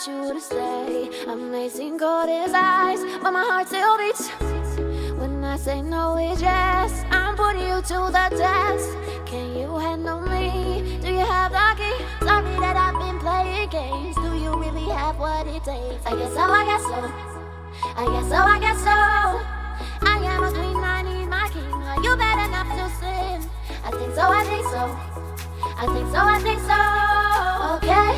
want you to stay. Amazing gold his eyes, but my heart still beats. When I say no, it's yes. I'm putting you to the test. Can you handle me? Do you have the key? Sorry that I've been playing games. Do you really have what it takes? I guess so, I guess so. I guess so, I guess so. I am a queen, I need my king. Are you bad enough to sin? I think so, I think so. I think so, I think so. Okay,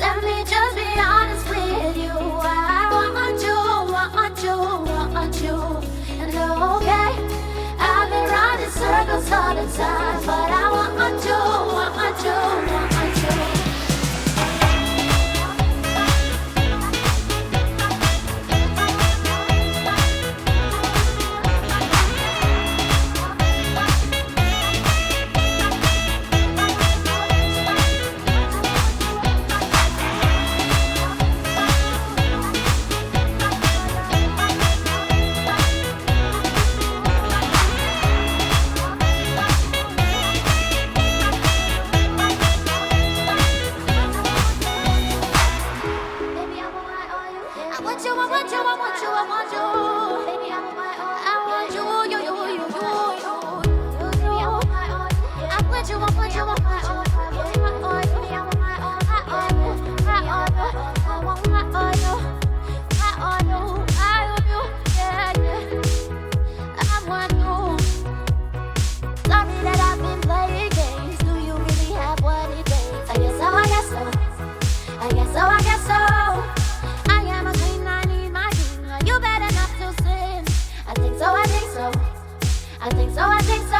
let me just be honest with you. I want you, want you, want you. And okay, I've been running circles all the time, but I want you, want you, want you. I think so, I think so.